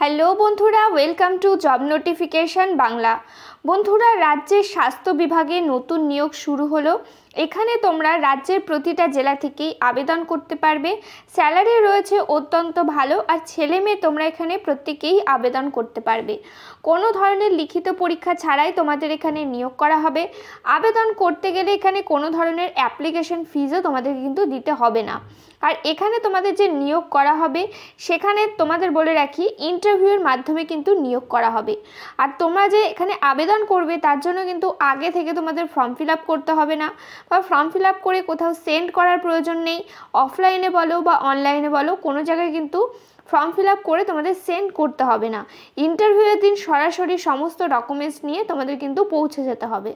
Hello বন্ধুরা, welcome to job notification Bangla. বন্ধুরা, রাজ্যের স্বাস্থ্য বিভাগে নতুন নিয়োগ শুরু হলো। এখানে তোমরা রাজ্যের প্রতিটা জেলা থেকেই আবেদন করতে পারবে। স্যালারি রয়েছে অত্যন্ত ভালো, আর ছেলে মেয়ে তোমরা এখানে প্রত্যেকেই আবেদন করতে পারবে। কোনো ধরনের লিখিত পরীক্ষা ছাড়াই তোমাদের এখানে নিয়োগ করা হবে। আবেদন করতে গেলে এখানে কোনো ধরনের অ্যাপ্লিকেশন ফিজও তোমাদের কিন্তু দিতে হবে না। আর এখানে তোমাদের যে নিয়োগ করা হবে সেখানে তোমাদের বলে রাখি, ইন্টারভিউর মাধ্যমে কিন্তু নিয়োগ করা হবে। আর তোমরা যে এখানে আবেদন করবে তার জন্য কিন্তু আগে থেকে তোমাদের ফর্ম ফিল আপ করতে হবে না, বা ফর্ম ফিল আপ করে কোথাও সেন্ড করার প্রয়োজন নেই। অফলাইনে বলো বা অনলাইনে বলো, কোনো জায়গায় কিন্তু ফর্ম ফিল আপ করে তোমাদের সেন্ড করতে হবে না। ইন্টারভিউয়ের দিন সরাসরি সমস্ত ডকুমেন্টস নিয়ে তোমাদের কিন্তু পৌঁছে যেতে হবে।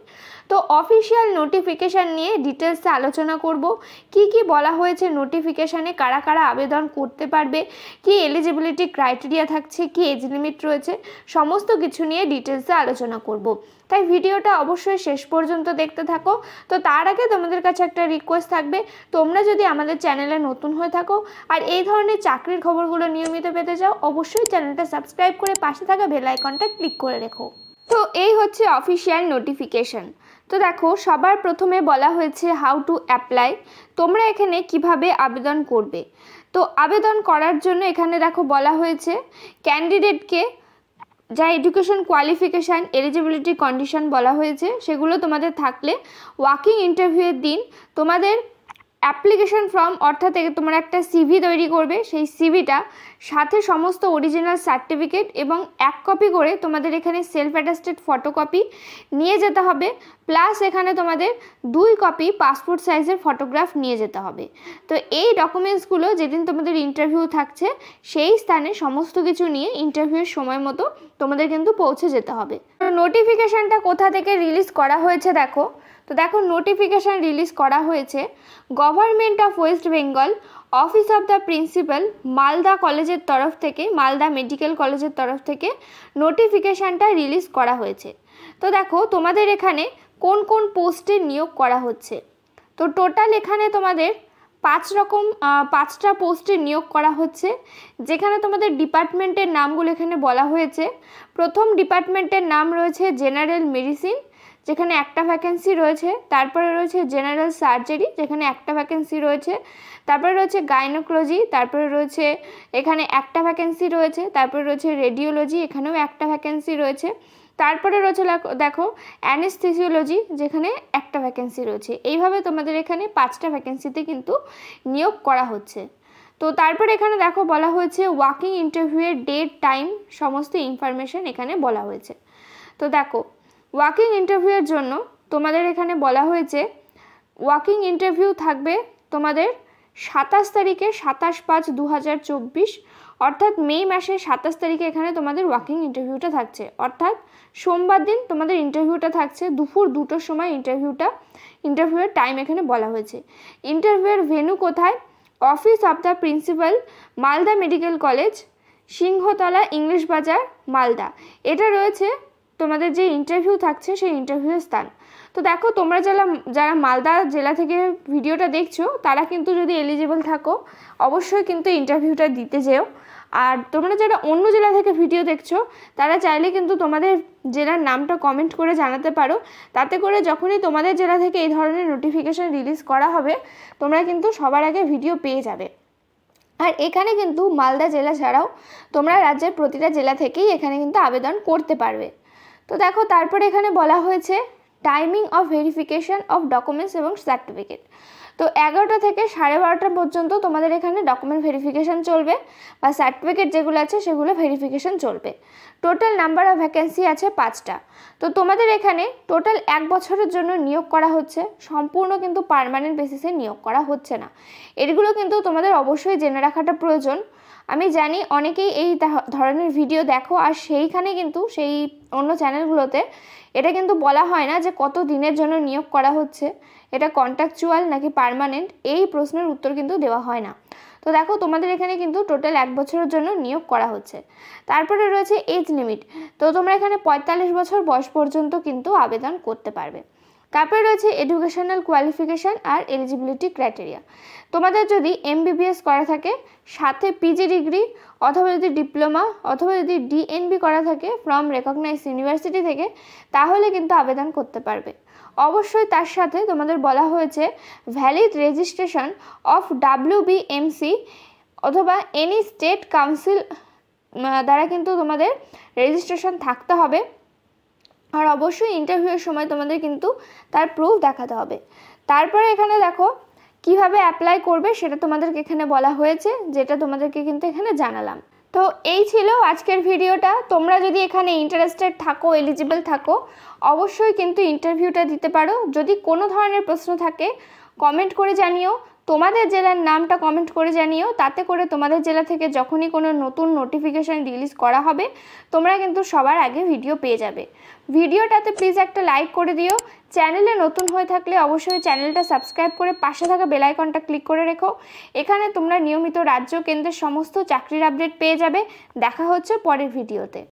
তো অফিসিয়াল নোটিফিকেশান নিয়ে ডিটেলসে আলোচনা করব। কি কি বলা হয়েছে নোটিফিকেশানে, কারা কারা আবেদন করতে পারবে, কি এলিজিবিলিটি ক্রাইটেরিয়া থাকছে, কি এজ লিমিট রয়েছে, সমস্ত কিছু নিয়ে ডিটেলসে আলোচনা করব। তাই ভিডিওটা অবশ্যই শেষ পর্যন্ত দেখতে থাকো। তো তার আগে তোমাদের কাছে একটা রিকোয়েস্ট থাকবে, তোমরা যদি আমাদের চ্যানেলে নতুন হয়ে থাকো আর এই ধরনের চাকরির খবরগুলো নিয়মিত পেতে চাও, অবশ্যই চ্যানেলটা সাবস্ক্রাইব করে পাশে থাকা বেল আইকনটা ক্লিক করে রেখো। তো এই হচ্ছে অফিসিয়াল নোটিফিকেশন। তো দেখো, সবার প্রথমে বলা হয়েছে হাউ টু অ্যাপ্লাই, তোমরা এখানে কিভাবে আবেদন করবে। তো আবেদন করার জন্য এখানে দেখো বলা হয়েছে ক্যান্ডিডেটকে যা এডুকেশন কোয়ালিফিকেশান, এলিজিবিলিটি কন্ডিশন বলা হয়েছে সেগুলো তোমাদের থাকলে ওয়াকিং ইন্টারভিউয়ের দিন তোমাদের অ্যাপ্লিকেশন ফর্ম, অর্থাৎ তোমরা একটা সিভি তৈরি করবে। সেই সিভিটা সাথে সমস্ত অরিজিনাল সার্টিফিকেট এবং এক কপি করে তোমাদের এখানে সেলফ অ্যাটাস্টেড ফটোকপি নিয়ে যেতে হবে। প্লাস এখানে তোমাদের 2 কপি পাসপোর্ট সাইজের ফটোগ্রাফ নিয়ে যেতে হবে। তো এই ডকুমেন্টসগুলো যেদিন তোমাদের ইন্টারভিউ থাকছে সেই স্থানে সমস্ত কিছু নিয়ে ইন্টারভিউয়ের সময় মতো তোমাদের কিন্তু পৌঁছে যেতে হবে। নোটিফিকেশানটা কোথা থেকে রিলিজ করা হয়েছে দেখো। তো দেখো, নোটিফিকেশান রিলিজ করা হয়েছে government of West Bengal, office of the principal, Malda কলেজের তরফ থেকে, মালদা মেডিকেল কলেজের তরফ থেকে নোটিফিকেশানটা রিলিজ করা হয়েছে। তো দেখো, তোমাদের এখানে কোন কোন পোস্টে নিয়োগ করা হচ্ছে। তো টোটাল এখানে তোমাদের 5টা পোস্টে নিয়োগ করা হচ্ছে, যেখানে তোমাদের ডিপার্টমেন্টের নামগুলো এখানে বলা হয়েছে। প্রথম ডিপার্টমেন্টের নাম রয়েছে জেনারেল মেডিসিন, যেখানে একটা ভ্যাকেন্সি রয়েছে। তারপরে রয়েছে জেনারেল সার্জারি, যেখানে একটা ভ্যাকেন্সি রয়েছে। তারপরে রয়েছে গাইনোকোলজি, তারপরে রয়েছে এখানে একটা ভ্যাকেন্সি রয়েছে। তারপরে রয়েছে রেডিওলজি, এখানেও একটা ভ্যাকেন্সি রয়েছে। তারপরে রয়েছে দেখো অ্যানেস্থেসিওলজি, যেখানে একটা ভ্যাকেন্সি রয়েছে। এইভাবে তোমাদের এখানে 5টা ভ্যাকেন্সিতে কিন্তু নিয়োগ করা হচ্ছে। তো তারপরে এখানে দেখো বলা হয়েছে ওয়াকিং ইন্টারভিউয়ের ডেট, টাইম, সমস্ত ইনফরমেশন এখানে বলা হয়েছে। তো দেখো, ওয়াকিং ইন্টারভিউয়ের জন্য তোমাদের এখানে বলা হয়েছে ওয়াকিং ইন্টারভিউ থাকবে তোমাদের 27 তারিখে, 27/5/2024, অর্থাৎ মে মাসের 27 তারিখে এখানে তোমাদের ওয়াকিং ইন্টারভিউটা থাকছে। অর্থাৎ সোমবার দিন তোমাদের ইন্টারভিউটা থাকছে দুপুর 2টোর সময়। ইন্টারভিউয়ের টাইম এখানে বলা হয়েছে। ইন্টারভিউয়ের ভেন্যু কোথায়? Office of the principal, Malda medical college, Singhatala, English Bazar, Malda. এটা রয়েছে তোমাদের যে ইন্টারভিউ থাকছে সেই ইন্টারভিউয়ের স্থান। তো দেখো, তোমরা যারা মালদা জেলা থেকে ভিডিওটা দেখছো তারা কিন্তু যদি এলিজিবল থাকো অবশ্যই কিন্তু ইন্টারভিউটা দিতে যেও। আর তোমরা যারা অন্য জেলা থেকে ভিডিও দেখছো তারা চাইলে কিন্তু তোমাদের জেলার নামটা কমেন্ট করে জানাতে পারো। তাতে করে যখনই তোমাদের জেলা থেকে এই ধরনের নোটিফিকেশান রিলিজ করা হবে তোমরা কিন্তু সবার আগে ভিডিও পেয়ে যাবে। আর এখানে কিন্তু মালদা জেলা ছাড়াও তোমরা রাজ্যের প্রতিটা জেলা থেকেই এখানে কিন্তু আবেদন করতে পারবে। তো দেখো, তারপরে এখানে বলা হয়েছে timing of verification of documents এবং সার্টিফিকেট। তো 11টা থেকে 12:30 পর্যন্ত তোমাদের এখানে ডকুমেন্ট ভেরিফিকেশান চলবে, বা সার্টিফিকেট যেগুলো আছে সেগুলো ভেরিফিকেশান চলবে। টোটাল নাম্বার অফ ভ্যাকেন্সি আছে 5টা। তো তোমাদের এখানে টোটাল 1 বছরের জন্য নিয়োগ করা হচ্ছে, সম্পূর্ণ কিন্তু পার্মানেন্ট বেসিসে নিয়োগ করা হচ্ছে না। এগুলো কিন্তু তোমাদের অবশ্যই জেনে রাখাটা প্রয়োজন। আমি জানি অনেকেই এই ধরনের ভিডিও দেখো, আর সেইখানে কিন্তু সেই অন্য চ্যানেলগুলোতে এটা কিন্তু বলা হয় না যে কত দিনের জন্য নিয়োগ করা হচ্ছে, এটা কন্ট্রাকচুয়াল নাকি পার্মানেন্ট, এই প্রশ্নের উত্তর কিন্তু দেওয়া হয় না। তো দেখো, তোমাদের এখানে কিন্তু টোটাল 1 বছরের জন্য নিয়োগ করা হচ্ছে। তারপরে রয়েছে এজ লিমিট। তো তোমরা এখানে 45 বছর বয়স পর্যন্ত কিন্তু আবেদন করতে পারবে। তারপরে রয়েছে এডুকেশনাল কোয়ালিফিকেশান আর এলিজিবিলিটি ক্রাইটেরিয়া। তোমাদের যদি MBBS করা থাকে, সাথে PG ডিগ্রি অথবা যদি ডিপ্লোমা অথবা যদি DNB করা থাকে ফ্রম রেকগনাইজ ইউনিভার্সিটি থেকে, তাহলে কিন্তু আবেদন করতে পারবে। অবশ্যই তার সাথে তোমাদের বলা হয়েছে ভ্যালিড রেজিস্ট্রেশন অফ WBMC অথবা এনি স্টেট কাউন্সিল দ্বারা কিন্তু তোমাদের রেজিস্ট্রেশন থাকতে হবে। আর অবশ্যই ইন্টারভিউয়ের সময় তোমাদের কিন্তু তার প্রুফ দেখাতে হবে। তারপরে এখানে দেখো কিভাবে অ্যাপ্লাই করবে সেটা তোমাদেরকে এখানে বলা হয়েছে, যেটা তোমাদেরকে কিন্তু এখানে জানালাম। তো এই ছিল আজকের ভিডিওটা। তোমরা যদি এখানে ইন্টারেস্টেড থাকো, এলিজিবল থাকো, অবশ্যই কিন্তু ইন্টারভিউটা দিতে পারো। যদি কোনো ধরনের প্রশ্ন থাকে কমেন্ট করে জানিও, তোমাদের জেলার নামটা কমেন্ট করে জানিও, তাতে করে তোমাদের জেলা থেকে যখনই কোনো নতুন নোটিফিকেশান রিলিজ করা হবে তোমরা কিন্তু সবার আগে ভিডিও পেয়ে যাবে। ভিডিওটাতে প্লিজ একটা লাইক করে দিও। চ্যানেলে নতুন হয়ে থাকলে অবশ্যই চ্যানেলটা সাবস্ক্রাইব করে পাশে থাকা বেল আইকনটা ক্লিক করে রেখো। এখানে তোমরা নিয়মিত রাজ্য কেন্দ্রের সমস্ত চাকরির আপডেট পেয়ে যাবে। দেখা হচ্ছে পরের ভিডিওতে।